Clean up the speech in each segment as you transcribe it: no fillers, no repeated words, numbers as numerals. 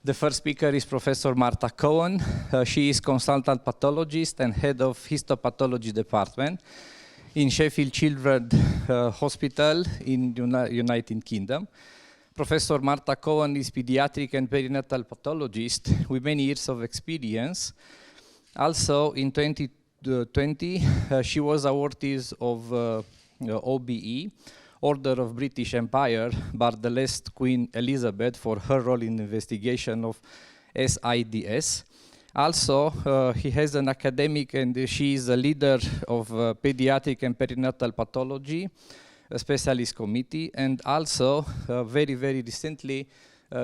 The first speaker is Profesor Marta Cohen. She is consultant pathologist and head of Histopatology department in Sheffield Children's Hospital in United Kingdom. Professor Marta Cohen is pediatric and perinatal pathologist with many years of experience. Also, in 2020, she was awarded of OBE, Order of British Empire, by the last Queen Elizabeth for her role in investigation of SIDS. Also, he has an academic and she is a leader of pediatric and perinatal pathology, a specialist committee, and also very recently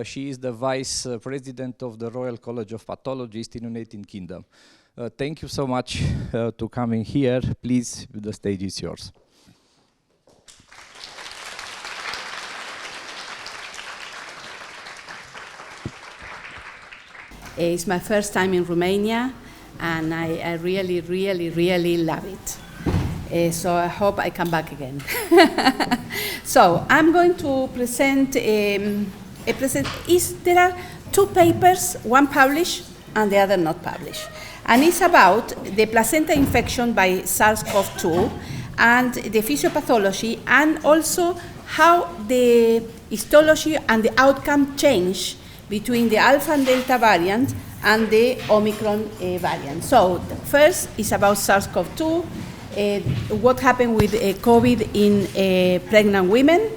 she is the vice president of the Royal College of Pathologists in the United Kingdom. Thank you so much to coming here. Please, the stage is yours. It's my first time in Romania, and I really love it. So I hope I come back again. So I'm going to present there are two papers, one published and the other not published. And it's about the placenta infection by SARS-CoV2 and the physiopathology, and also how the histology and the outcome change between the Alpha and Delta variant and the Omicron variant. So the first is about SARS-CoV2, what happened with COVID in pregnant women,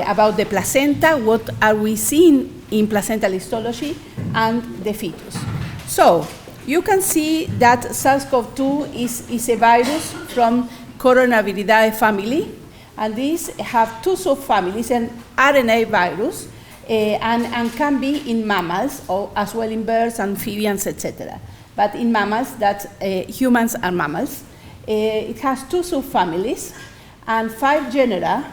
about the placenta, what are we seeing in placental histology, and the fetus. So you can see that SARS-CoV2 is a virus from Coronaviridae family, and these have two subfamilies, an RNA virus, and can be in mammals, or as well in birds, amphibians, etc. But in mammals, humans are mammals. It has two subfamilies and 5 genera,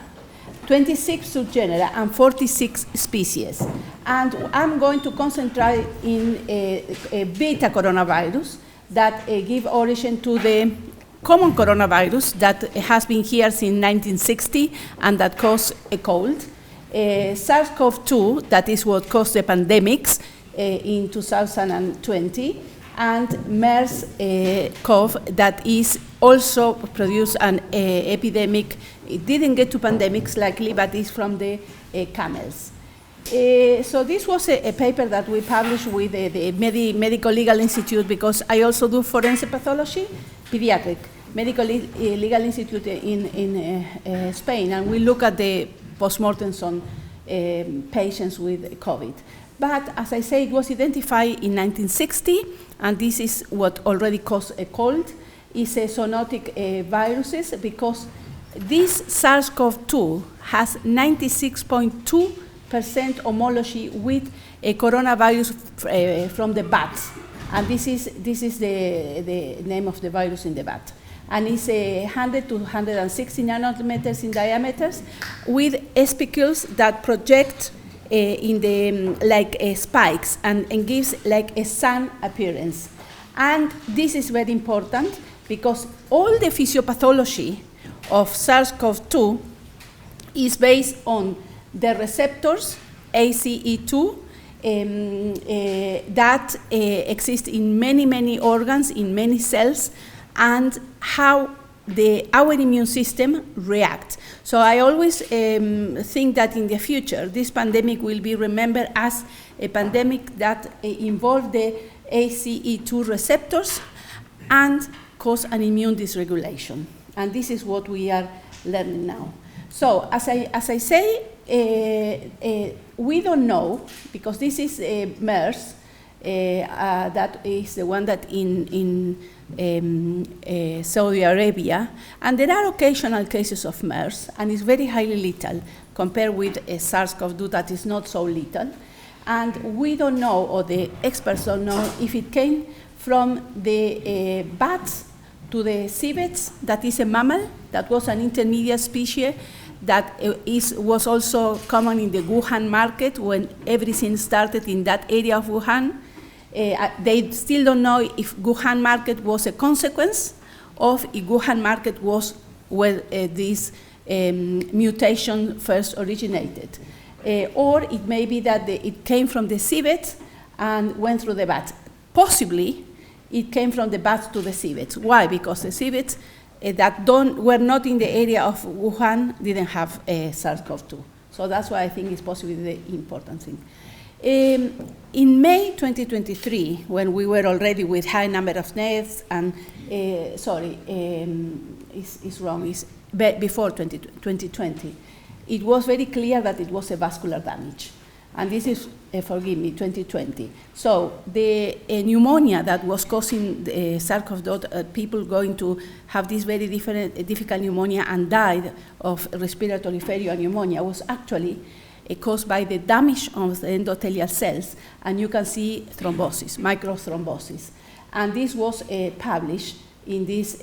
26 subgenera, and 46 species. And I'm going to concentrate in a beta coronavirus that give origin to the common coronavirus that has been here since 1960 and that caused a cold. SARS-CoV2, that is what caused the pandemics in 2020, and MERS-CoV, that is also produced an epidemic. It didn't get to pandemics likely, but it's from the camels. So this was a paper that we published with the Medical Legal Institute, because I also do forensic pathology, pediatric, Medical Legal Institute in Spain, and we look at the postmortems on patients with COVID. But as I say, it was identified in 1960, and this is what already caused a cold. It's a zoonotic viruses, because this SARS-CoV2 has 96.2% homology with a coronavirus from the bat, and this is the name of the virus in the bat. And it's 100 to 160 nanometers in diameter, with spicules that project in the like spikes and gives like a sun appearance. And this is very important, because all the physiopathology of SARS-CoV2 is based on the receptors ACE2 that exist in many organs, in many cells, and how our immune system reacts. So I always think that in the future, this pandemic will be remembered as a pandemic that involved the ACE2 receptors and caused an immune dysregulation. And this is what we are learning now. So as I say, we don't know, because this is MERS, that is the one that in Saudi Arabia, and there are occasional cases of MERS, and it's very highly lethal compared with SARS-CoV2 that is not so lethal. And we don't know, or the experts don't know, if it came from the bats to the civets, that is a mammal, that was an intermediate species that was also common in the Wuhan market when everything started in that area of Wuhan. They still don't know if Wuhan market was a consequence of if Wuhan market was where this mutation first originated. or it may be that it came from the civet and went through the bats. Possibly, it came from the bats to the civets. Why? Because the civets that were not in the area of Wuhan didn't have SARS-CoV-2. So that's why I think it's possibly the important thing. In May 2023, when we were already with high number of deaths, and it's wrong, it's before 2020, it was very clear that it was a vascular damage. And this is, forgive me, 2020. So the pneumonia that was causing SARS-CoV-2, people going to have this very difficult pneumonia and died of respiratory failure pneumonia was actually caused by the damage of the endothelial cells, and you can see thrombosis, microthrombosis. And this was published in this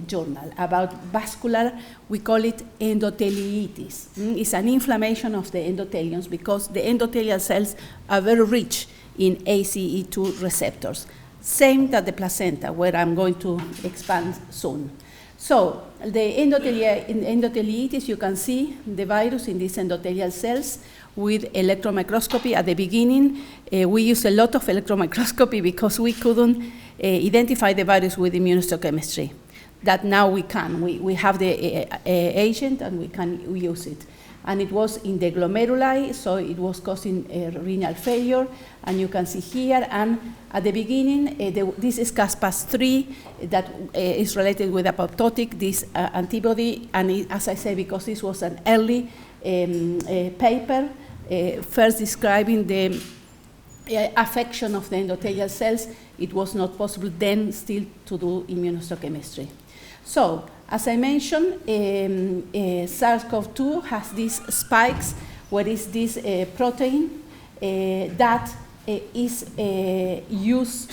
journal about vascular, we call it endotheliitis. It's an inflammation of the endotheliums because the endothelial cells are very rich in ACE2 receptors. Same that the placenta, where I'm going to expand soon. So the endotheliitis, you can see the virus in these endothelial cells with electron microscopy. At the beginning, we used a lot of electron microscopy because we couldn't identify the virus with immunohistochemistry. That now we can. We have the agent and we can use it. And it was in the glomeruli, so it was causing renal failure. And you can see here, and at the beginning, this is Cas-Pas3 that is related with apoptotic, this antibody. And as I say, because this was an early paper, first describing the affection of the endothelial cells, it was not possible then still to do immunohistochemistry. So, as I mentioned, SARS-CoV-2 has these spikes, where is this protein that is used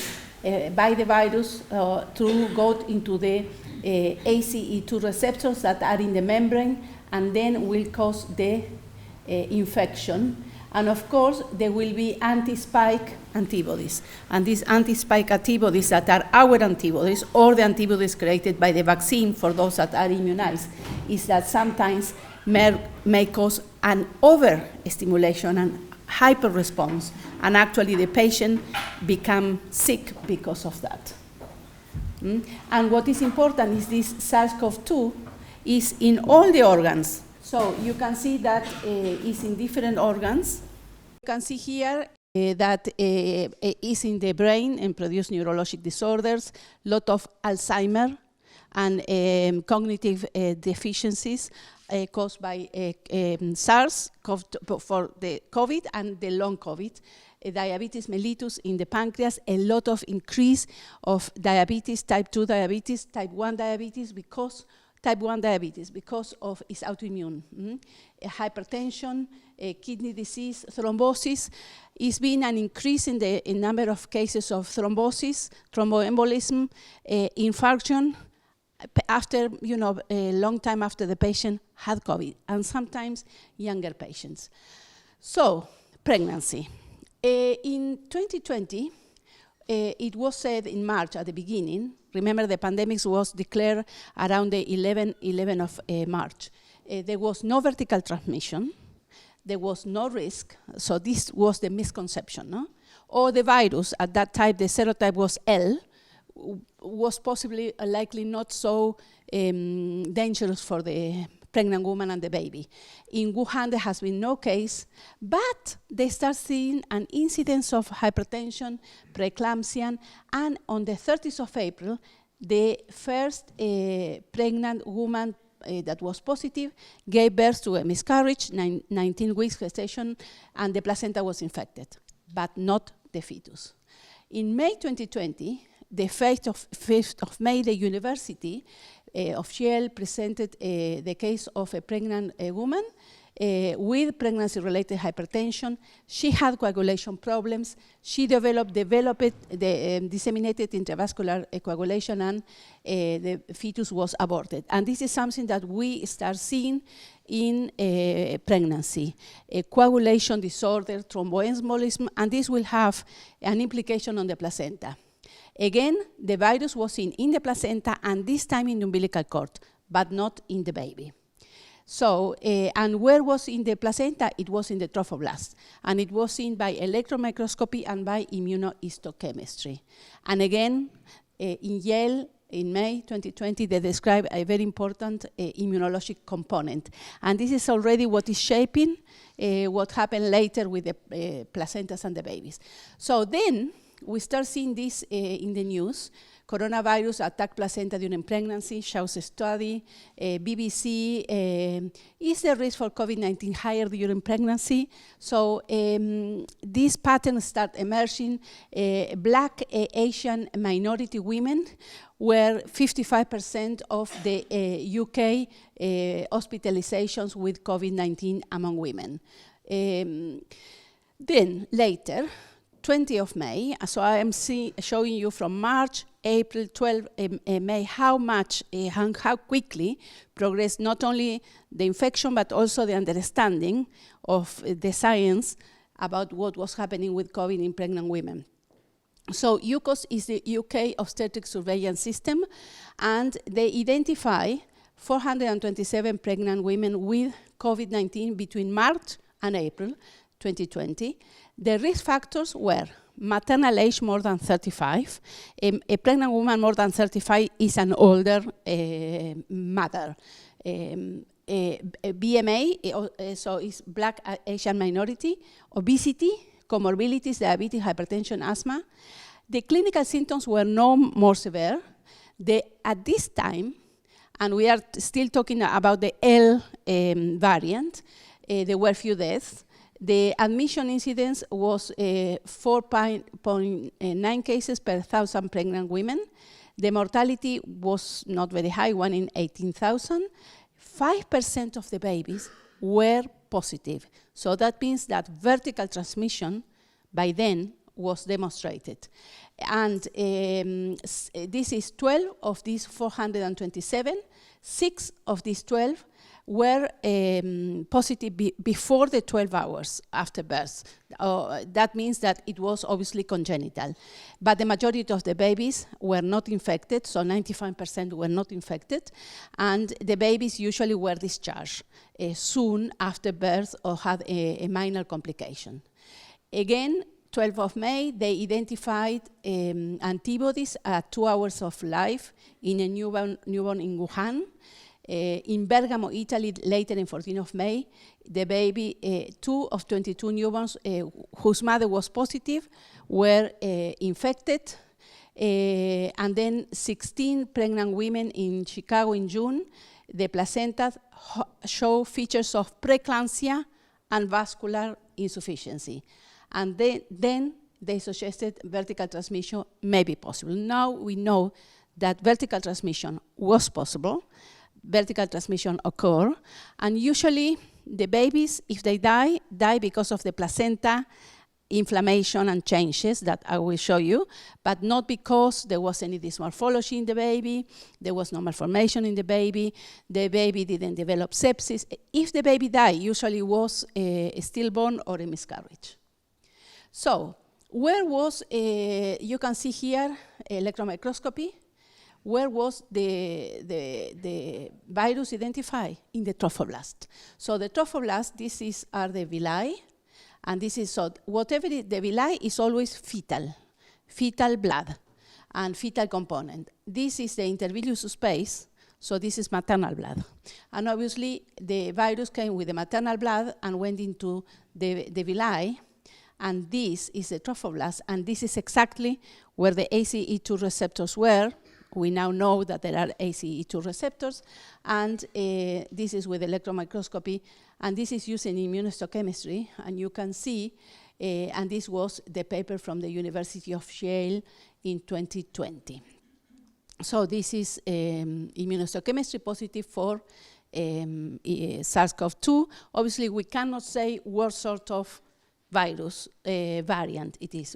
by the virus to go into the ACE2 receptors that are in the membrane, and then will cause the infection. And of course, there will be anti-spike antibodies. And these anti-spike antibodies that are our antibodies, or the antibodies created by the vaccine for those that are immunized, is that sometimes may cause an overstimulation and hyper-response. And actually, the patient become sick because of that. And what is important is this SARS-CoV-2 is in all the organs. So you can see that it's in different organs. You can see here that is in the brain and produce neurologic disorders, lot of Alzheimer and cognitive deficiencies caused by SARS for the COVID and the long COVID. Diabetes mellitus in the pancreas, a lot of increase of diabetes, type 2 diabetes, type 1 diabetes, because of its autoimmune. Hypertension, kidney disease, thrombosis. It's been an increase in the number of cases of thrombosis, thromboembolism, infarction, after, a long time after the patient had COVID, and sometimes younger patients. So, pregnancy. In 2020, it was said in March at the beginning, remember the pandemic was declared around the 11 of March. There was no vertical transmission, there was no risk, so this was the misconception, no? Or the virus, at that time the serotype was L, was possibly likely not so dangerous for the pregnant woman and the baby. In Wuhan, there has been no case, but they start seeing an incidence of hypertension, preeclampsia, and on the 30th of April, the first pregnant woman that was positive gave birth to a miscarriage, 19 weeks gestation, and the placenta was infected, but not the fetus. In May 2020, the 5th of May, the University of Yale presented the case of a pregnant woman with pregnancy-related hypertension. She had coagulation problems. She developed the disseminated intravascular coagulation, and the fetus was aborted. And this is something that we start seeing in pregnancy. Coagulation disorder, thromboembolism, and this will have an implication on the placenta. Again, the virus was in the placenta, and this time in the umbilical cord, but not in the baby. So, and where was in the placenta? It was in the trophoblast. And it was seen by electron microscopy and by immunohistochemistry. And again, in Yale, in May 2020, they described a very important immunologic component. And this is already what is shaping what happened later with the placentas and the babies. So then, we start seeing this in the news. Coronavirus attacked placenta during pregnancy, shows a study. BBC, is the risk for COVID-19 higher during pregnancy? So these patterns start emerging. Black Asian minority women were 55% of the UK hospitalizations with COVID-19 among women. Then later, 20th of May, so I am showing you from March, April, 12, May, how much, how quickly progressed not only the infection, but also the understanding of the science about what was happening with COVID in pregnant women. So UCOS is the UK Obstetric Surveillance System, and they identify 427 pregnant women with COVID-19 between March and April 2020. The risk factors were maternal age more than 35. A pregnant woman more than 35 is an older mother. BMA, so is Black Asian minority. Obesity, comorbidities, diabetes, hypertension, asthma. The clinical symptoms were no more severe. At this time, and we are still talking about the L variant, there were few deaths. The admission incidence was 4.9 cases per 1,000 pregnant women. The mortality was not very high, 1 in 18,000. 5% of the babies were positive. So that means that vertical transmission by then was demonstrated. And this is 12 of these 427. 6 of these 12 were positive before the 12 hours after birth. That means that it was obviously congenital. But the majority of the babies were not infected, so 95% were not infected, and the babies usually were discharged soon after birth or had a minor complication. Again, 12th of May, they identified antibodies at 2 hours of life in a newborn in Wuhan. In Bergamo, Italy, later in 14th of May, the baby, 2 of 22 newborns whose mother was positive were infected. And then 16 pregnant women in Chicago in June, the placenta show features of preeclampsia and vascular insufficiency. And then they suggested vertical transmission may be possible. Now we know that vertical transmission was possible. Vertical transmission occur, and usually the babies, if they die because of the placenta inflammation and changes that I will show you, but not because there was any dysmorphology in the baby, there was no malformation in the baby didn't develop sepsis. If the baby died, usually was a stillborn or a miscarriage. So, where was, you can see here, electron microscopy. Where was the virus identified? In the trophoblast. So the trophoblast, are the villi, and this is, so whatever the villi is always fetal blood, and fetal component. This is the intervillous space, so this is maternal blood. And obviously, the virus came with the maternal blood and went into the villi, and this is the trophoblast, and this is exactly where the ACE2 receptors were. We now know that there are ACE2 receptors, and this is with electron microscopy, and this is used in immunohistochemistry, and you can see, and this was the paper from the University of Yale in 2020. So this is immunohistochemistry positive for SARS-CoV2. Obviously, we cannot say what sort of virus variant it is.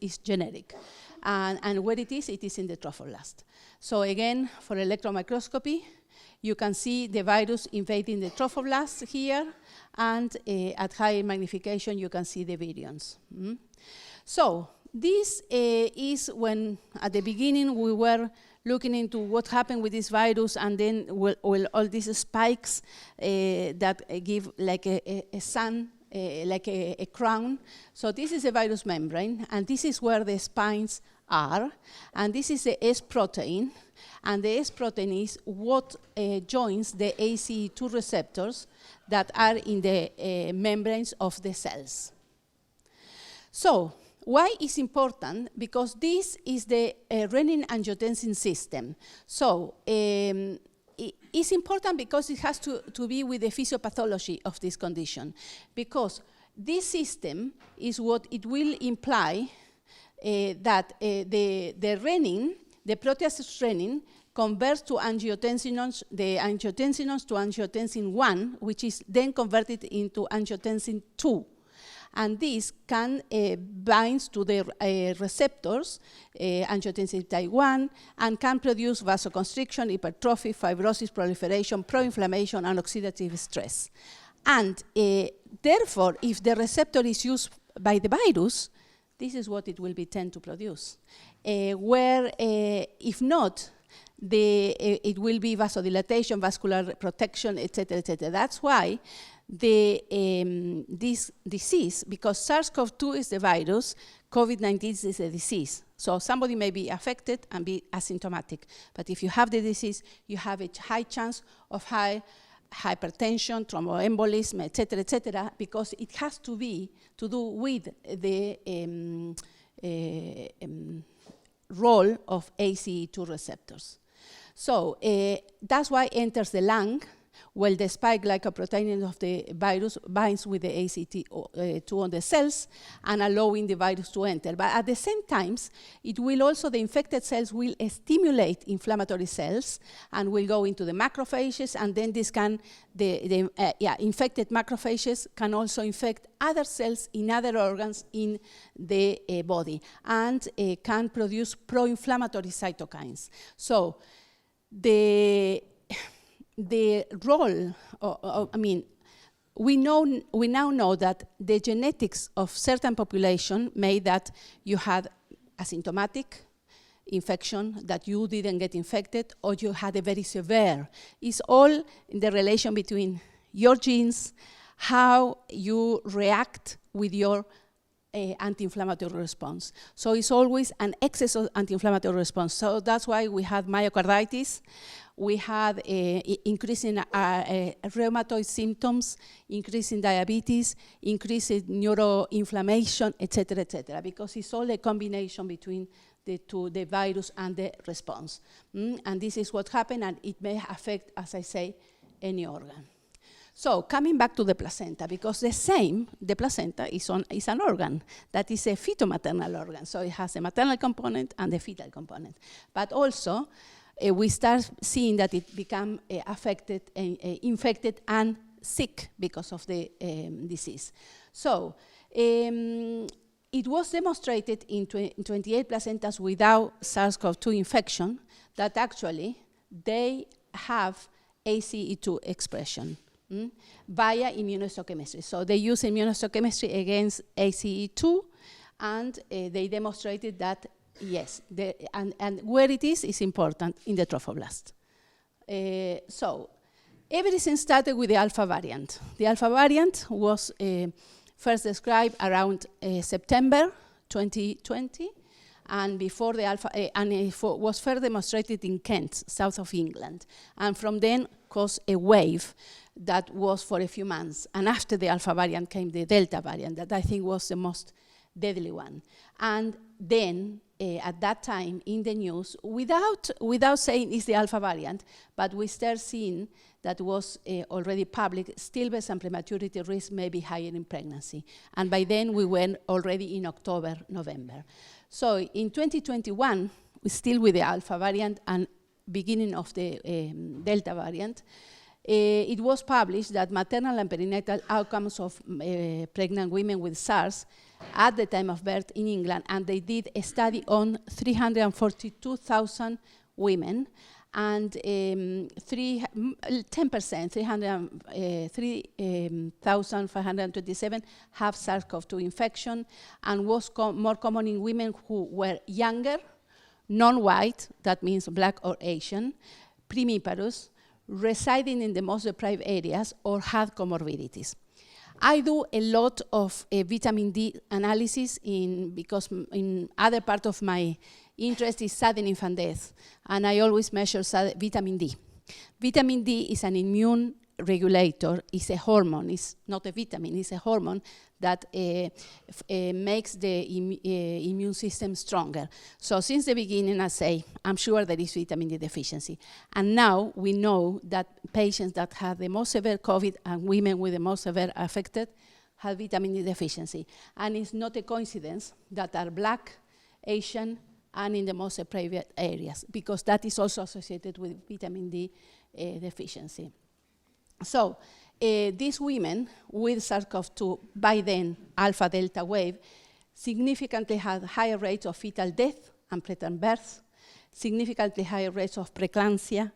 It's generic. And where it is in the trophoblast. So again, for electron microscopy, you can see the virus invading the trophoblast here, and at higher magnification, you can see the virions. So this is when, at the beginning, we were looking into what happened with this virus, and then will all these spikes that give like a sun, like a crown. So this is a virus membrane, and this is where the spines are, and this is the S protein, and the S protein is what joins the ACE2 receptors that are in the membranes of the cells. So, why is important? Because this is the renin-angiotensin system. So, it's important because it has to be with the physiopathology of this condition. Because this system is what it will imply that the renin, the protease renin, converts to angiotensinones, the angiotensinones to angiotensin 1, which is then converted into angiotensin 2. And this can bind to the receptors, angiotensin type 1, and can produce vasoconstriction, hypertrophy, fibrosis, proliferation, pro-inflammation, and oxidative stress. And therefore, if the receptor is used by the virus, this is what it will be tend to produce. Where, if not, it will be vasodilatation, vascular protection, etc., etc. That's why this disease, because SARS-CoV2 is the virus, COVID-19 is a disease. So somebody may be affected and be asymptomatic. But if you have the disease, you have a high chance of hypertension, thromboembolism, etc., because it has to do with the role of ACE2 receptors. So that's why it enters the lung. Well, the spike glycoprotein of the virus binds with the ACE2 on the cells and allowing the virus to enter. But at the same time, it will also, the infected cells will stimulate inflammatory cells and will go into the macrophages, and then this can, infected macrophages can also infect other cells in other organs in the body and can produce pro-inflammatory cytokines. So the role, we now know that the genetics of certain population made that you had asymptomatic infection, that you didn't get infected, or you had a very severe. It's all in the relation between your genes, how you react with your anti-inflammatory response. So it's always an excess of anti-inflammatory response. So that's why we had myocarditis. We had increase in rheumatoid symptoms, increase in diabetes, increase in neuroinflammation, etc., because it's all a combination between the two, the virus and the response. And this is what happened, and it may affect, as I say, any organ. So coming back to the placenta, because the placenta is an organ that is a fetomaternal organ. So it has a maternal component and a fetal component. But also, we start seeing that it become affected, infected and sick because of the disease. So it was demonstrated in 28 placentas without SARS-CoV2 infection that actually they have ACE2 expression via immunohistochemistry. So they use immunohistochemistry against ACE2, and they demonstrated that yes, and where it is important, in the trophoblast. So everything started with the alpha variant. The alpha variant was first described around September 2020, and before the alpha, and it was first demonstrated in Kent, south of England, and from then caused a wave that was for a few months. And after the alpha variant came the delta variant, that I think was the most deadly one. And then at that time in the news, without saying it's the alpha variant, but we start seeing that was already public, stillbirth and prematurity risk may be higher in pregnancy. And by then we were already in October, November. So in 2021, we're still with the alpha variant and beginning of the delta variant, it was published that maternal and perinatal outcomes of pregnant women with SARS at the time of birth in England, and they did a study on 342,000 women, and 10%, 3,527 have SARS-CoV2 infection, and was more common in women who were younger, non-white, that means black or Asian, primiparous, residing in the most deprived areas, or had comorbidities. I do a lot of vitamin D analysis because in other part of my interest is sudden infant death, and I always measure vitamin D. Vitamin D is an immune regulator, is a hormone, it's not a vitamin, it's a hormone that makes the immune system stronger. So since the beginning, I say, I'm sure there is vitamin D deficiency. And now we know that patients that have the most severe COVID and women with the most severe affected have vitamin D deficiency. And it's not a coincidence that are black, Asian, and in the most deprived areas, because that is also associated with vitamin D deficiency. So these women with SARS-CoV-2, by then alpha delta wave, significantly had higher rates of fetal death and preterm birth, significantly higher rates of preeclampsia,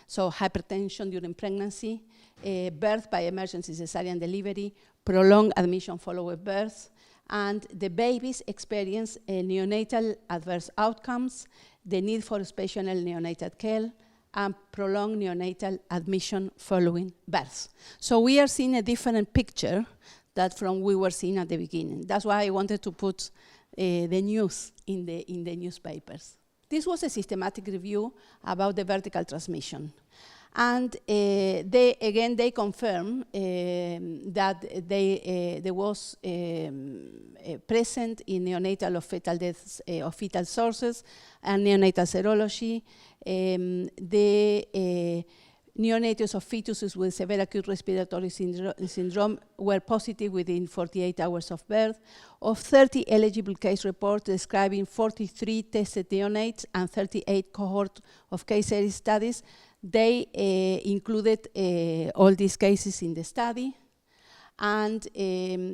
so hypertension during pregnancy, birth by emergency cesarean delivery, prolonged admission following birth, and the babies experience neonatal adverse outcomes, the need for special neonatal care, and prolonged neonatal admission following birth. So we are seeing a different picture that from we were seeing at the beginning. That's why I wanted to put the news in the newspapers. This was a systematic review about the vertical transmission. And they confirm that there was present in neonatal of fetal deaths of fetal sources and neonatal serology. The neonates of fetuses with severe acute respiratory syndrome were positive within 48 hours of birth. Of 30 eligible case reports describing 43 tested neonates and 38 cohort of case series studies, they included all these cases in the study. And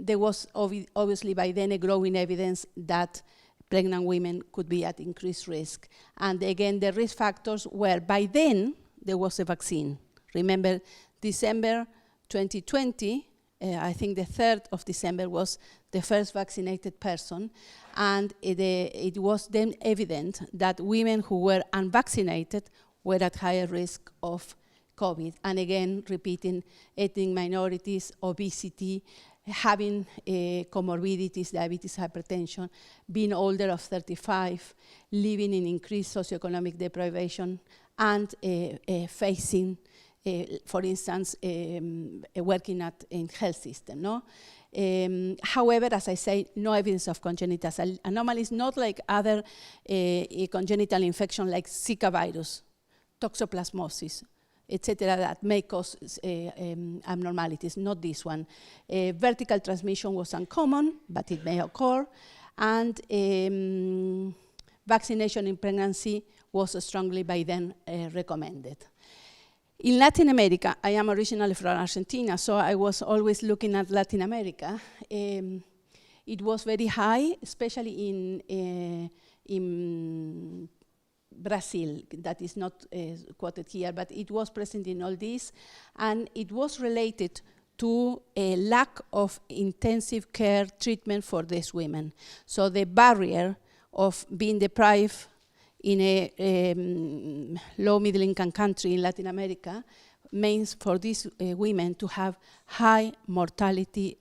there was obviously by then a growing evidence that pregnant women could be at increased risk. And again, the risk factors were, by then, there was a vaccine. Remember, December 2020, I think the 3rd of December was the first vaccinated person. And it was then evident that women who were unvaccinated were at higher risk of COVID. And again, repeating, ethnic minorities, obesity, having comorbidities, diabetes, hypertension, being older of 35, living in increased socioeconomic deprivation, and facing, for instance, working in health system. No? However, as I say, no evidence of congenital anomalies, not like other congenital infection like Zika virus, toxoplasmosis, etc., that may cause abnormalities, not this one. Vertical transmission was uncommon, but it may occur, and vaccination in pregnancy was strongly by then recommended. In Latin America, I am originally from Argentina, so I was always looking at Latin America. It was very high, especially in Brazil, that is not quoted here, but it was present in all these, and it was related to a lack of intensive care treatment for these women. So the barrier of being deprived in a low middle income country in Latin America means for these women to have high mortality,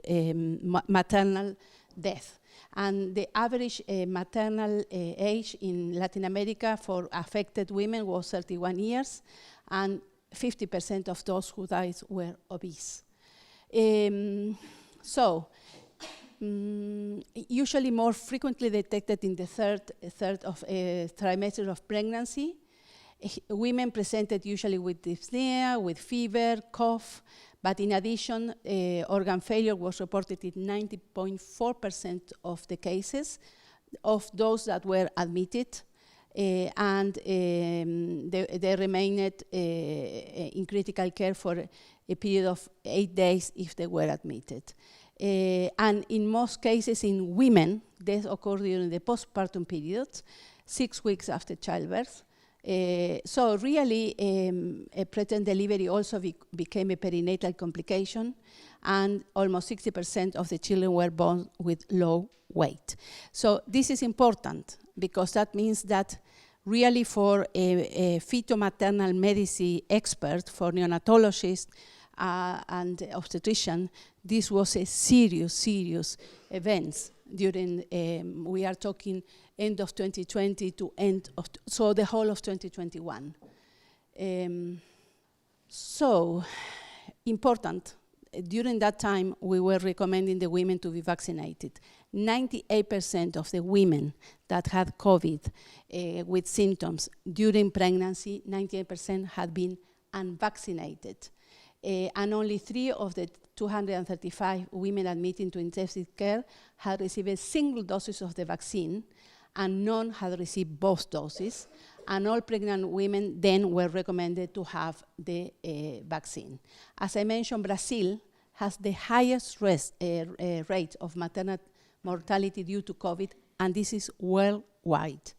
maternal death. And the average maternal age in Latin America for affected women was 31 years, and 50% of those who died were obese. Usually more frequently detected in the third of trimester of pregnancy. Women presented usually with dyspnea, with fever, cough, but in addition, organ failure was reported in 90.4% of the cases of those that were admitted, and they remained in critical care for a period of 8 days if they were admitted. And in most cases in women, death occurred during the postpartum period, 6 weeks after childbirth. So really, a preterm delivery also became a perinatal complication, and almost 60% of the children were born with low weight. So this is important because that means that really for a fetal-maternal medicine expert, for neonatologist and obstetrician, this was a serious event during, we are talking end of 2020 to end of, so the whole of 2021. So, important, during that time we were recommending the women to be vaccinated. 98% of the women that had COVID with symptoms during pregnancy, 98% had been unvaccinated. And only 3 of the 235 women admitted to intensive care had received a single dose of the vaccine, and none had received both doses. And all pregnant women then were recommended to have the vaccine. As I mentioned, Brazil has the highest rate of maternal mortality due to COVID, and this is worldwide.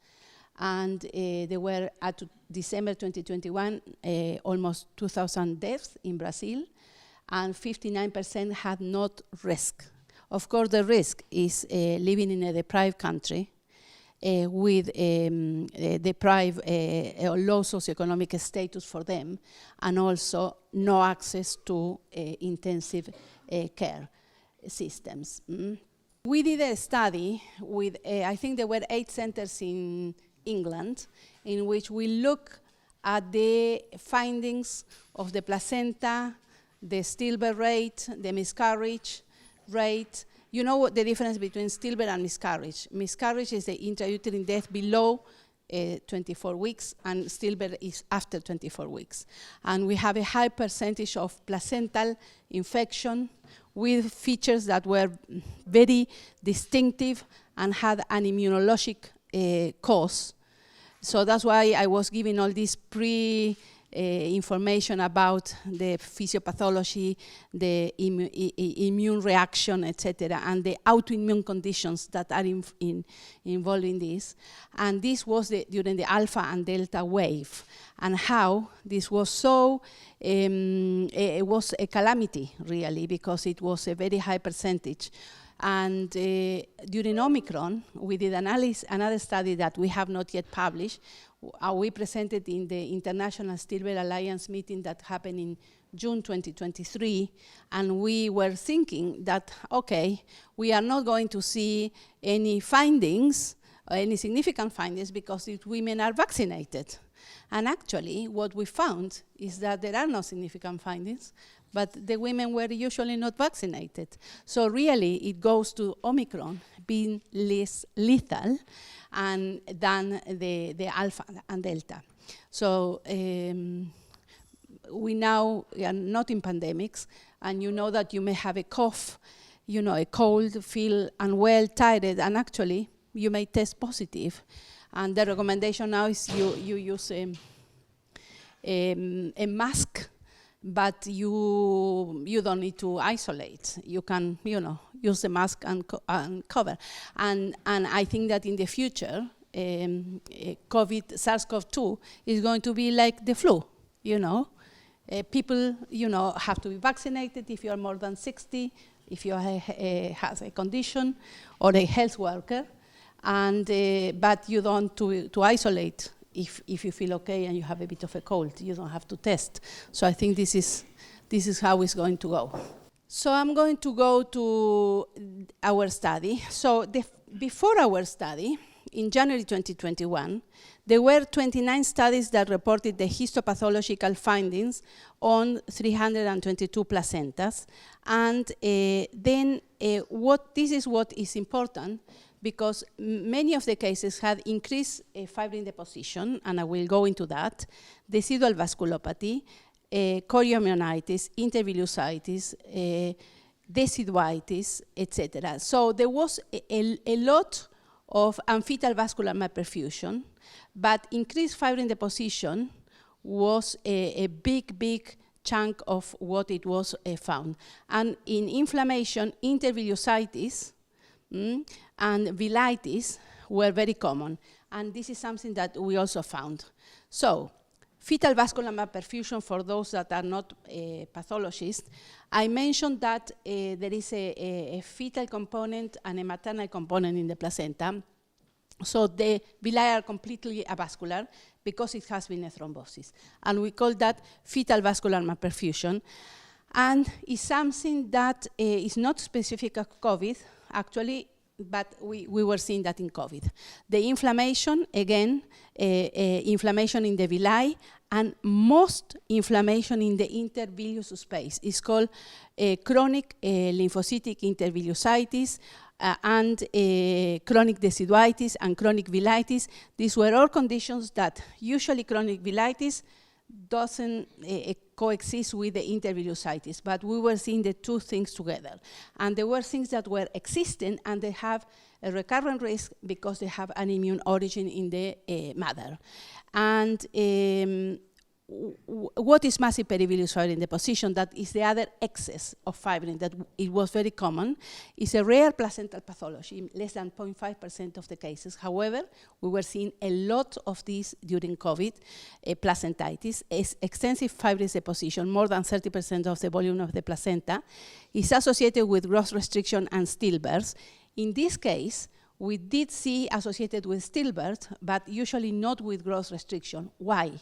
And there were, at December 2021, almost 2,000 deaths in Brazil, and 59% had not risk. Of course, the risk is living in a deprived country with deprived or low socioeconomic status for them, and also no access to intensive care systems. We did a study with, I think there were 8 centers in England, in which we look at the findings of the placenta, the stillbirth rate, the miscarriage rate. You know what the difference between stillbirth and miscarriage? Miscarriage is the intrauterine death below 24 weeks, and stillbirth is after 24 weeks. And we have a high percentage of placental infection with features that were very distinctive and had an immunologic cause. So that's why I was giving all this information about the physiopathology, the immune reaction, etc., and the autoimmune conditions that are involved in this. And this was during the alpha and delta wave, and how this was so, it was a calamity, really, because it was a very high percentage. And during Omicron, we did another study that we have not yet published. We presented in the International Stillbirth Alliance meeting that happened in June 2023, and we were thinking that, okay, we are not going to see any findings, any significant findings, because these women are vaccinated. And actually, what we found is that there are no significant findings, but the women were usually not vaccinated. So really, it goes to Omicron being less lethal than the alpha and delta. So we now are not in pandemics, and you know that you may have a cough, you know, a cold, feel unwell, tired, and actually you may test positive. And the recommendation now is you use a mask, but you don't need to isolate. You can, you know, use the mask and cover. And I think that in the future, SARS-CoV2 is going to be like the flu, you know. People, you know, have to be vaccinated if you are more than 60, if you have a condition, or a health worker, and but you don't to isolate. If you feel okay and you have a bit of a cold, you don't have to test. So I think this is how it's going to go. So I'm going to go to our study. So before our study, in January 2021, there were 29 studies that reported the histopathological findings on 322 placentas. And then this is what is important, because many of the cases had increased fibrin deposition, and I will go into that, decidual vasculopathy, chorioamnionitis, intervillositis, deciduitis, etc. So there was a lot of fetal vascular malperfusion, but increased fibrin deposition was a big chunk of what it was found. And in inflammation, intervillositis, and villitis were very common, and this is something that we also found. So, fetal vascular malperfusion, for those that are not pathologists, I mentioned that there is a fetal component and a maternal component in the placenta, So the villi are completely avascular because it has been a thrombosis. And we call that fetal vascular malperfusion. And it's something that is not specific of COVID, actually, but we were seeing that in COVID. The inflammation, again, inflammation in the villi, and most inflammation in the intervillous space. It's called chronic lymphocytic intervillusitis, and chronic deciduitis and chronic villitis. These were all conditions that usually chronic villitis doesn't coexist with the intervillusitis, but we were seeing the two things together. And there were things that were existing and they have a recurrent risk because they have an immune origin in the mother. And what is massive perivillous fibrin deposition? That is the other excess of fibrin that it was very common. It's a rare placental pathology, less than 0.5% of the cases. However, we were seeing a lot of these during COVID, placentitis, extensive fibrous deposition, more than 30% of the volume of the placenta, is associated with growth restriction and stillbirth. In this case, we did see associated with stillbirth, but usually not with growth restriction. Why?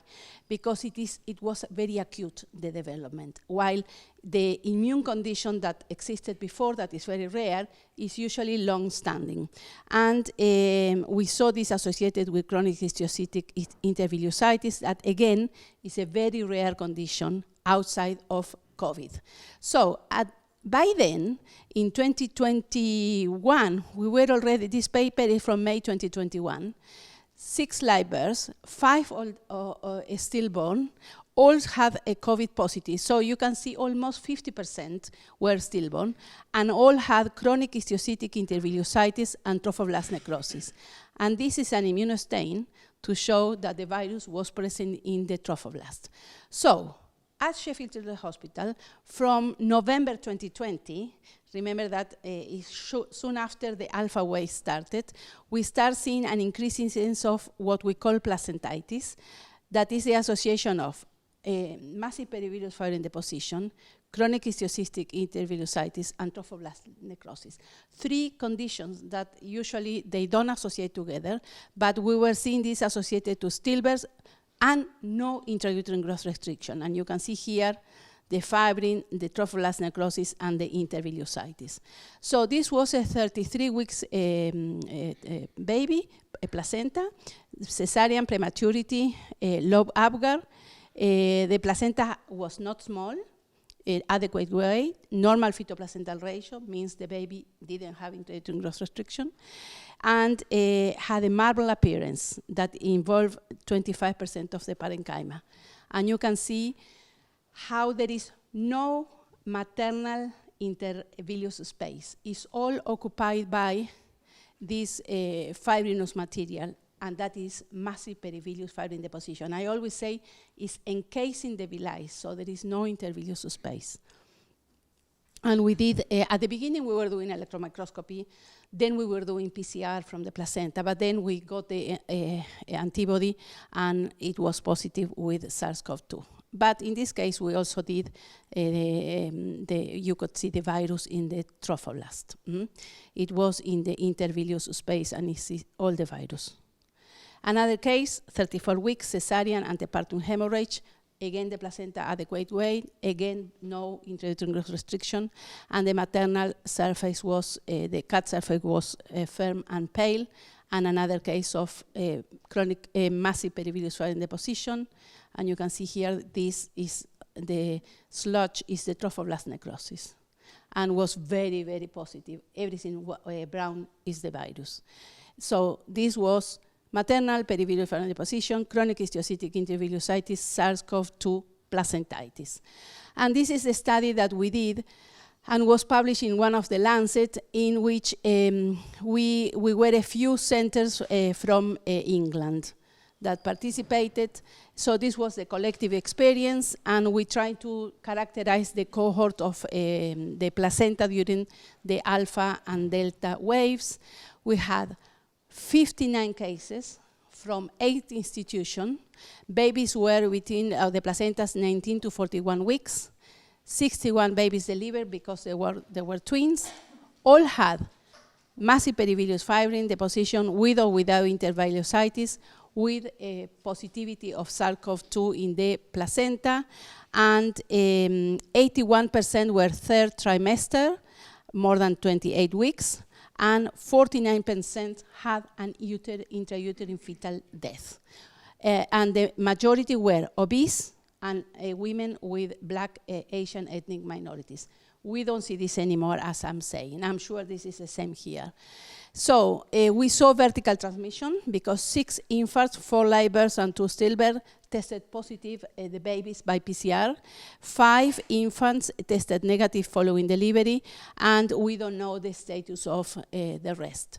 Because it was very acute, the development, while the immune condition that existed before, that is very rare, is usually long-standing. And we saw this associated with chronic histiocytic intervillusitis, that again is a very rare condition outside of COVID. So by then, in 2021, we were already, this paper is from May 2021, 6 live births, 5 stillborn, all had a COVID positive. So you can see almost 50% were stillborn, and all had chronic histiocytic intervillusitis and trophoblast necrosis. And this is an immunostain to show that the virus was present in the trophoblast. So, at Sheffield Children's Hospital, from November 2020, remember that soon after the alpha wave started, we start seeing an increasing incidence of what we call placentitis. That is the association of massive perivillous fibrin deposition, chronic histiocytic intervillusitis, and trophoblast necrosis. 3 conditions that usually they don't associate together, but we were seeing this associated to stillbirth and no intrauterine growth restriction. And you can see here the fibrin, the trophoblast necrosis, and the intervillusitis. So this was a 33 weeks baby, a placenta, cesarean prematurity, lobe Apgar. The placenta was not small, adequate weight, normal fetal-placental ratio, means the baby didn't have intrauterine growth restriction, and had a marble appearance that involved 25% of the parenchyma. And you can see how there is no maternal intervillous space. It's all occupied by this fibrinous material, and that is massive perivillous fibrin deposition. I always say it's encasing the villi, so there is no intervillous space. And we did, at the beginning we were doing electron microscopy, then we were doing PCR from the placenta, but then we got the antibody and it was positive with SARS-CoV2. But in this case, we also did, you could see the virus in the trophoblast. It was in the intervillous space and it's all the virus. Another case, 34 weeks, cesarean antepartum hemorrhage. Again, the placenta adequate weight. Again, no intrauterine growth restriction. And the maternal surface was, the cut surface was firm and pale. And another case of chronic massive perivillous fibrin deposition. And you can see here, this is the sludge is the trophoblast necrosis. And was very, very positive. Everything brown is the virus. So this was maternal perivillous fibrin deposition, chronic histiocytic intervillusitis, SARS-CoV2 placentitis. And this is the study that we did and was published in one of the Lancet, in which we were a few centers from England that participated. So this was the collective experience, and we tried to characterize the cohort of the placenta during the alpha and delta waves. We had 59 cases from 8 institutions. Babies were within the placentas 19 to 41 weeks. 61 babies delivered because they were twins. All had massive peribilious fibrin deposition with or without intervillositis, with a positivity of SARS-CoV2 in the placenta, and 81% were third trimester, more than 28 weeks, and 49% had an intrauterine fetal death. And the majority were obese and women with Black Asian ethnic minorities. We don't see this anymore, as I'm saying. I'm sure this is the same here. So we saw vertical transmission because 6 infants, 4 live births and 2 stillbirths tested positive, the babies, by PCR. 5 infants tested negative following delivery, and we don't know the status of the rest.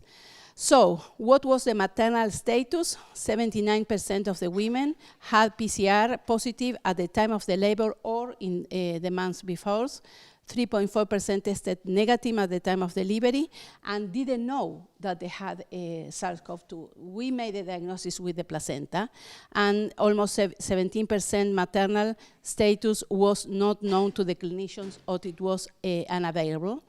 So what was the maternal status? 79% of the women had PCR positive at the time of the labor or in the months before. 3.4% tested negative at the time of delivery and didn't know that they had SARS-CoV2. We made a diagnosis with the placenta, and almost 17% maternal status was not known to the clinicians, or it was unavailable.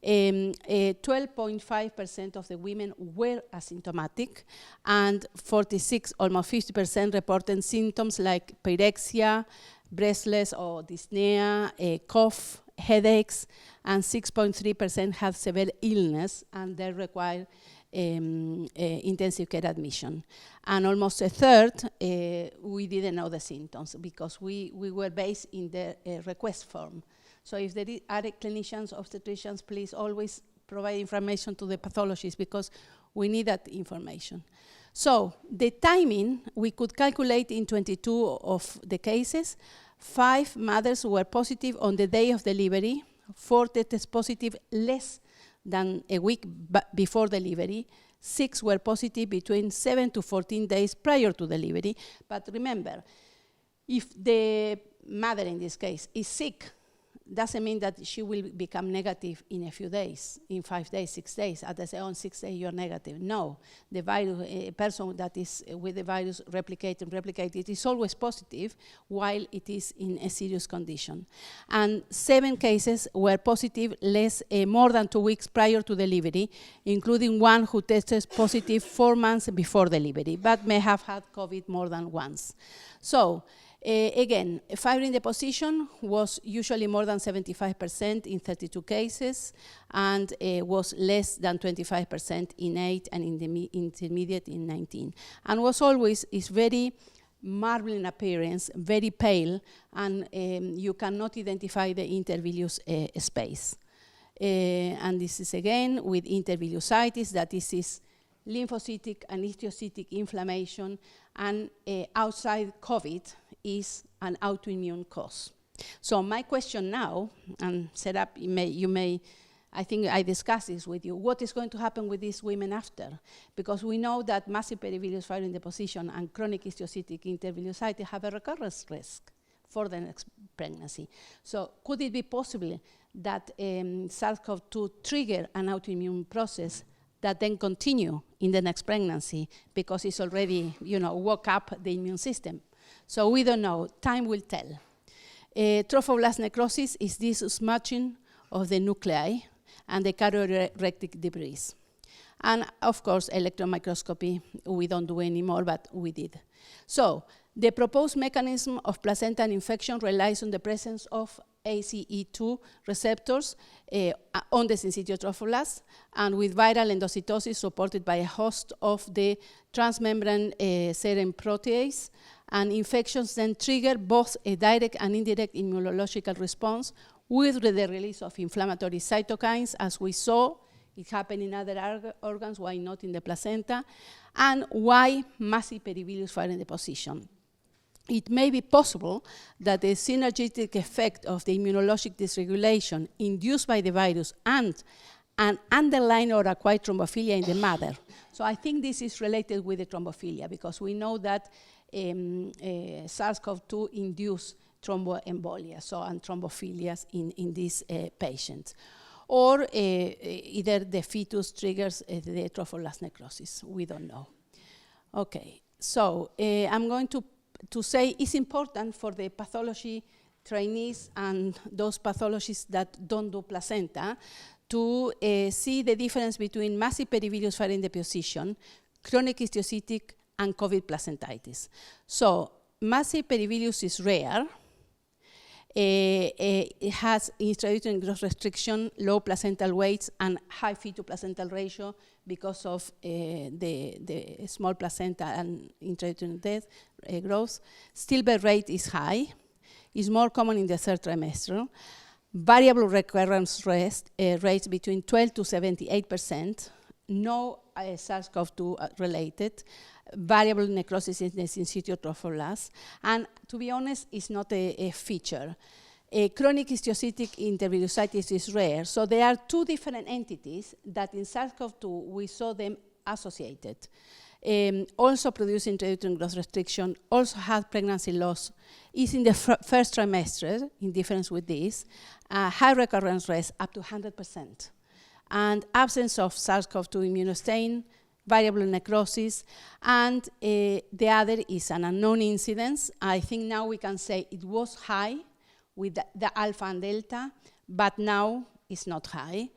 12.5% of the women were asymptomatic, and 46, almost 50% reported symptoms like pyrexia, breathlessness or dyspnea, cough, headaches, and 6.3% had severe illness, and they require intensive care admission. And almost a third, we didn't know the symptoms because we were based in the request form. So if there are clinicians, obstetricians, please always provide information to the pathologists because we need that information. So the timing, we could calculate in 22 of the cases. 5 mothers were positive on the day of delivery, 4 tested positive less than a week before delivery, 6 were positive between 7 to 14 days prior to delivery. But remember, if the mother in this case is sick, doesn't mean that she will become negative in a few days, in 5 days, 6 days. At the on 6 days, you're negative. No, the virus, a person that is with the virus replicate, it is always positive while it is in a serious condition. And 7 cases were positive more than 2 weeks prior to delivery, including 1 who tested positive 4 months before delivery, but may have had COVID more than once. So, again, fibrin deposition was usually more than 75% in 32 cases, and was less than 25% in 8 and in the intermediate in 19. And was always, is very marble in appearance, very pale, and you cannot identify the intervillous space. And this is again with intervillositis, that this is lymphocytic and histiocytic inflammation, and outside COVID is an autoimmune cause. So my question now, and set up, I think I discussed this with you, what is going to happen with these women after? Because we know that massive peribilious fibrin deposition and chronic histiocytic intervillositis have a recurrence risk for the next pregnancy. So could it be possible that SARS-CoV2 trigger an autoimmune process that then continue in the next pregnancy because it's already, woke up the immune system? So we don't know. Time will tell. Trophoblast necrosis is this smudging of the nuclei and the karyorectic debris. And of course, electron microscopy, we don't do anymore, but we did. So the proposed mechanism of placenta infection relies on the presence of ACE2 receptors on the syncytial trophoblast, and with viral endocytosis supported by a host of the transmembrane serine protease. And infections then trigger both a direct and indirect immunological response with the release of inflammatory cytokines, as we saw. It happened in other organs, why not in the placenta? And why massive peribilious fibrin deposition? It may be possible that the synergistic effect of the immunologic dysregulation induced by the virus and an underlying or acquired thrombophilia in the mother. So I think this is related with the thrombophilia, because we know that SARS-CoV2 induced thromboembolia, and thrombophilias in these patients. Or either the fetus triggers the trophoblast necrosis. We don't know. Okay, so I'm going to say it's important for the pathology trainees and those pathologists that don't do placenta to see the difference between massive peribilious fibrin deposition, chronic histiocytic, and COVID placentitis. So massive peribilious is rare. It has intrauterine growth restriction, low placental weights, and high fetal-placental ratio because of the small placenta and intrauterine death growth. Stillbirth rate is high. It's more common in the third trimester. Variable recurrence rates between 12 to 78%. No SARS-CoV2 related. Variable necrosis in the syncytial trophoblast. And to be honest, it's not a feature. Chronic histiocytic intervillositis is rare. So there are two different entities that in SARS-CoV2 we saw them associated. Also produce intrauterine growth restriction, also had pregnancy loss, is in the first trimester, in difference with this, high recurrence rate up to 100%, and absence of SARS-CoV2 immunostain, variable necrosis, and the other is an unknown incidence. I think now we can say it was high with the alpha and delta, but now it's not high,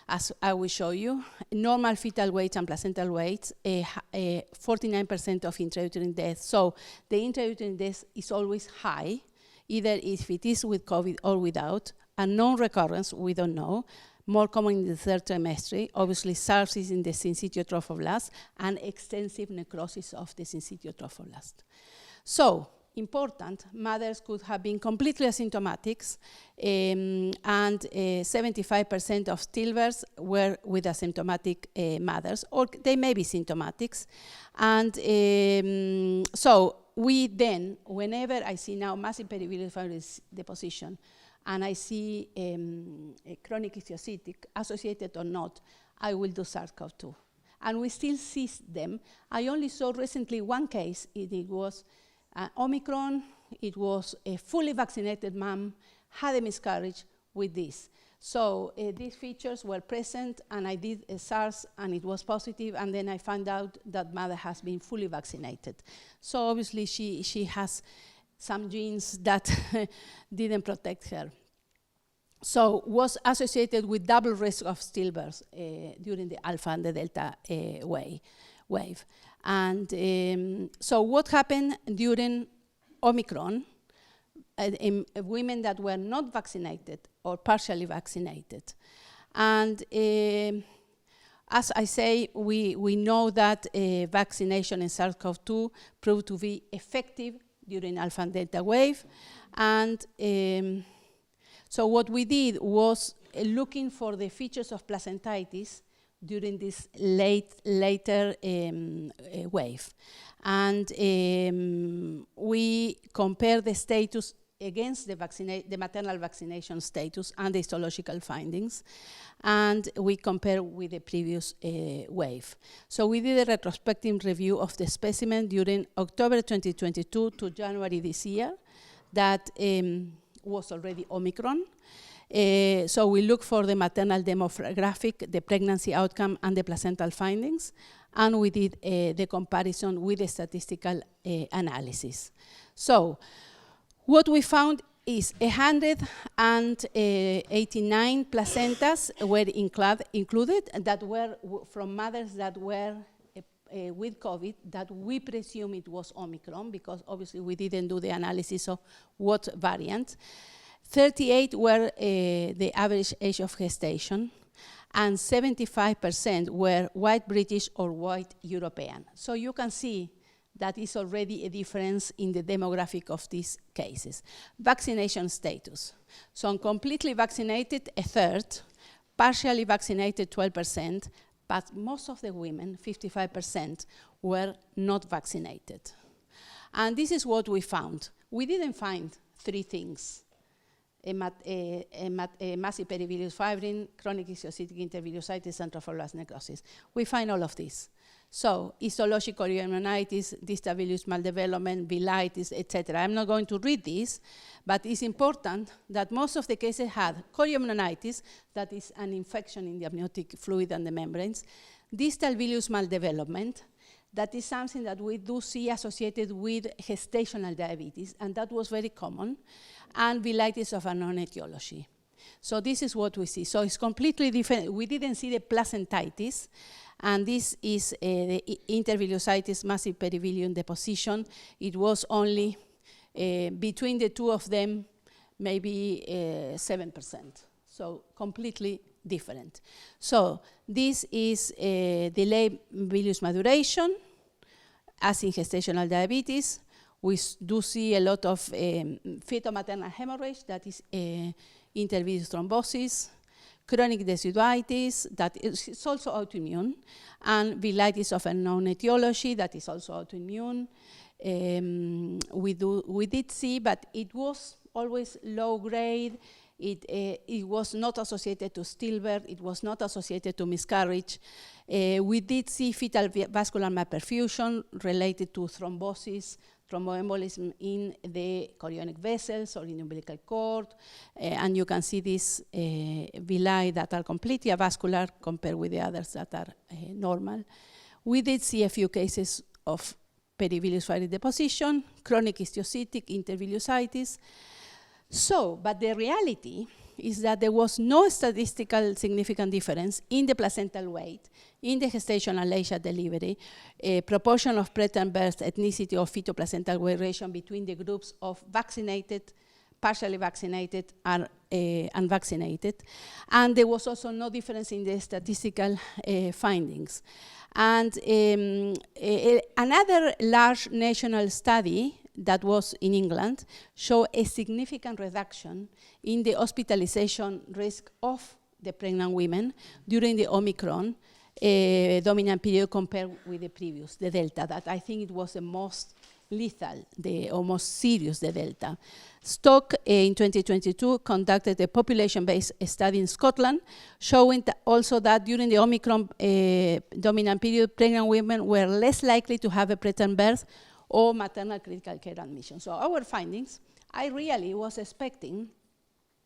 as I will show you. Normal fetal weights and placental weights, 49% of intrauterine death. So the intrauterine death is always high, either if it is with COVID or without. A non-recurrence, we don't know. More common in the third trimester. Obviously, SARS is in the syncytial trophoblast, and extensive necrosis of the syncytial trophoblast. So, important, mothers could have been completely asymptomatic, and 75% of stillbirths were with asymptomatic mothers, or they may be symptomatics. And so we then, whenever I see now massive peribilious fibrin deposition, and I see a chronic histiocytic, associated or not, I will do SARS-CoV-2. And we still see them. I only saw recently one case. It was Omicron. It was a fully vaccinated mom, had a miscarriage with this. So these features were present, and I did a SARS, and it was positive, and then I found out that mother has been fully vaccinated. So obviously she has some genes that didn't protect her. So was associated with double risk of stillbirth during the alpha and the delta wave. And so what happened during Omicron in women that were not vaccinated or partially vaccinated? And as I say, we know that vaccination in SARS-CoV-2 proved to be effective during alpha and delta wave. And so what we did was looking for the features of placentitis during this later wave. And we compared the status against the maternal vaccination status and the histological findings, and we compare with the previous wave. So we did a retrospective review of the specimen during October 2022 to January this year. That was already Omicron. So we look for the maternal demographic, the pregnancy outcome, and the placental findings, and we did the comparison with the statistical analysis. So what we found is 189 placentas were included that were from mothers that were with COVID, that we presume it was Omicron, because obviously we didn't do the analysis of what variant. 38 were the average age of gestation, and 75% were white British or white European. So you can see that is already a difference in the demographic of these cases. Vaccination status. So completely vaccinated, a third, partially vaccinated, 12%, but most of the women, 55%, were not vaccinated. And this is what we found. We didn't find three things: a massive peribilious fibrin, chronic histiocytic intervillositis, and trophoblast necrosis. We find all of this. So histological chorioamnionitis, distal villus maldevelopment, bilitis, etc. I'm not going to read this, but it's important that most of the cases had chorioamnionitis, that is an infection in the amniotic fluid and the membranes, distal villus maldevelopment, that is something that we do see associated with gestational diabetes, and that was very common, and bilitis of unknown etiology. So this is what we see. So it's completely different. We didn't see the placentitis, and this is the intervillositis, massive perivillium deposition. It was only between the two of them, maybe 7%. So completely different. So this is delayed villus maturation, as in gestational diabetes. We do see a lot of fetal-maternal hemorrhage, that is intervillus thrombosis, chronic deciduitis, that is also autoimmune, and villitis of unknown etiology, that is also autoimmune. We did see, but it was always low grade. It was not associated to stillbirth. It was not associated to miscarriage. We did see fetal vascular malperfusion related to thrombosis, thromboembolism in the chorionic vessels or in the umbilical cord. And you can see these villi that are completely avascular compared with the others that are normal. We did see a few cases of perivilous fibrin deposition, chronic histiocytic intervillositis. So, but the reality is that there was no statistical significant difference in the placental weight, in the gestational age at delivery, proportion of preterm birth, ethnicity, or fetal-placental weight ratio between the groups of vaccinated, partially vaccinated, and unvaccinated. And there was also no difference in the statistical findings. And another large national study that was in England showed a significant reduction in the hospitalization risk of the pregnant women during the Omicron dominant period compared with the previous, the Delta, that I think it was the most lethal, or most serious, the Delta. Stock in 2022 conducted a population-based study in Scotland, showing also that during the Omicron dominant period, pregnant women were less likely to have a preterm birth or maternal critical care admission. So our findings, I really was expecting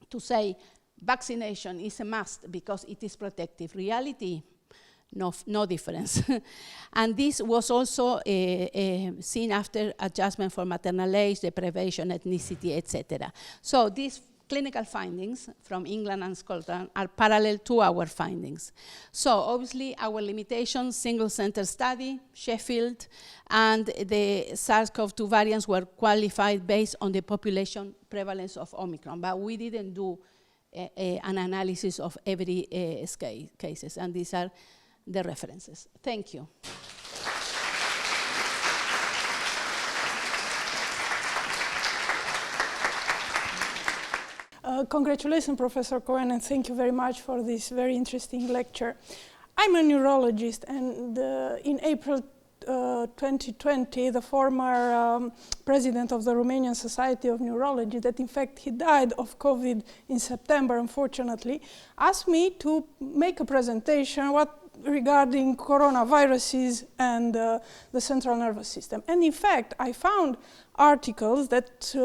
to say vaccination is a must because it is protective. Reality, no difference. And this was also seen after adjustment for maternal age, deprivation, ethnicity, etc. So these clinical findings from England and Scotland are parallel to our findings. So obviously our limitations, single center study, Sheffield, and the SARS-CoV2 variants were qualified based on the population prevalence of Omicron, but we didn't do an analysis of every cases, and these are the references. Thank you. Congratulations, Professor Cohen, and thank you very much for this very interesting lecture. I'm a neurologist, and in April 2020, the former president of the Romanian Society of Neurology, that in fact he died of COVID in September, unfortunately, asked me to make a presentation regarding coronaviruses and the central nervous system. And in fact, I found articles that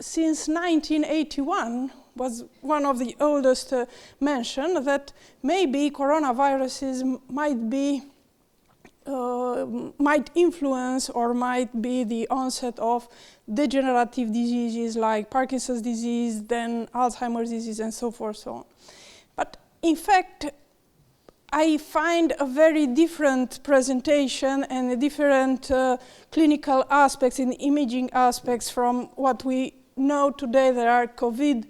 since 1981 was one of the oldest mentioned that maybe coronaviruses might influence or might be the onset of degenerative diseases like Parkinson's disease, then Alzheimer's disease, and so forth, so on. But in fact, I find a very different presentation and a different clinical aspects and imaging aspects from what we know today. There are COVID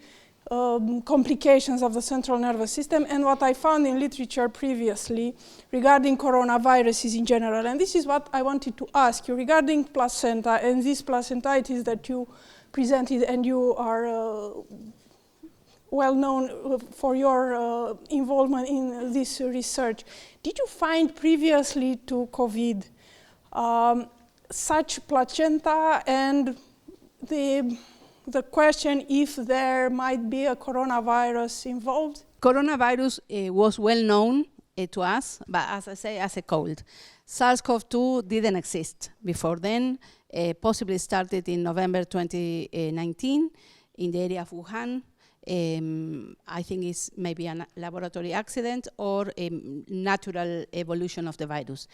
complications of the central nervous system and what I found in literature previously regarding coronaviruses in general. And this is what I wanted to ask you regarding placenta and this placentitis that you presented, and you are well known for your involvement in this research. Did you find previously to COVID such placenta, and the question if there might be a coronavirus involved? Coronavirus was well known to us, but as I say, as a cold. SARS-CoV2 didn't exist before then, possibly started in November 2019 in the area of Wuhan. I think it's maybe a laboratory accident or a natural evolution of the virus.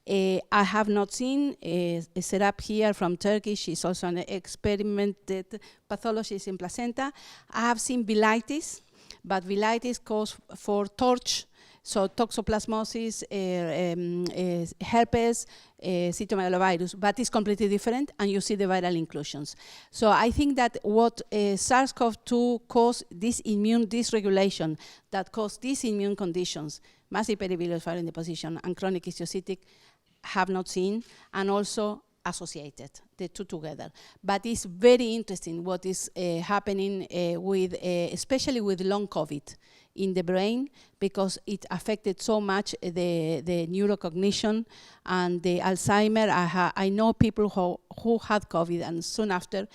I have not seen a setup here from Turkey. She's also an experimented pathologist in placenta. I have seen villitis, but villitis cause for torch, so toxoplasmosis, herpes, cytomegalovirus, but it's completely different, and you see the viral inclusions. So I think that what SARS-CoV2 caused this immune dysregulation, that caused these immune conditions, massive peribilious viral deposition and chronic histiocytic, have not seen, and also associated, the two together. But it's very interesting what is happening with, especially with long COVID in the brain, because it affected so much the neurocognition and the Alzheimer. I know people who had COVID and soon after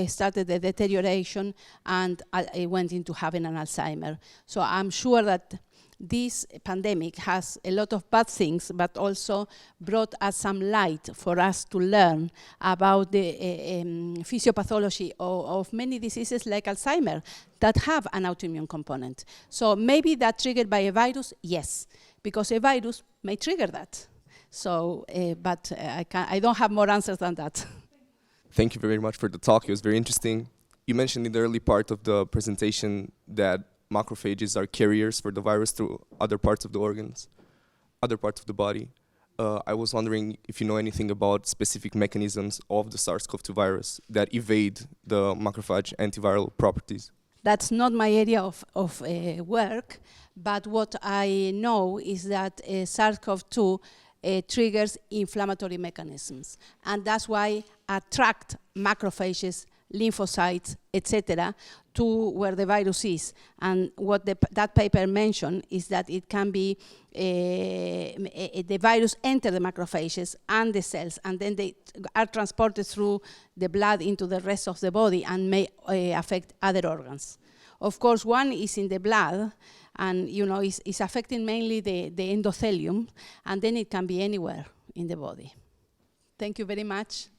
started the deterioration and went into having an Alzheimer. So I'm sure that this pandemic has a lot of bad things, but also brought us some light for us to learn about the physiopathology of many diseases like Alzheimer that have an autoimmune component. So maybe that triggered by a virus, yes, because a virus may trigger that. So, but I don't have more answers than that. Thank you very much for the talk. It was very interesting. You mentioned in the early part of the presentation that macrophages are carriers for the virus through other parts of the organs, other parts of the body. I was wondering if you know anything about specific mechanisms of the SARS-CoV2 virus that evade the macrophage antiviral properties. That's not my area of work, but what I know is that SARS-CoV2 triggers inflammatory mechanisms, and that's why attract macrophages, lymphocytes, etc., to where the virus is. And what that paper mentioned is that it can be the virus enter the macrophages and the cells, and then they are transported through the blood into the rest of the body and may affect other organs. Of course, one is in the blood, and you know, is affecting mainly the endothelium, and then it can be anywhere in the body. Thank you very much.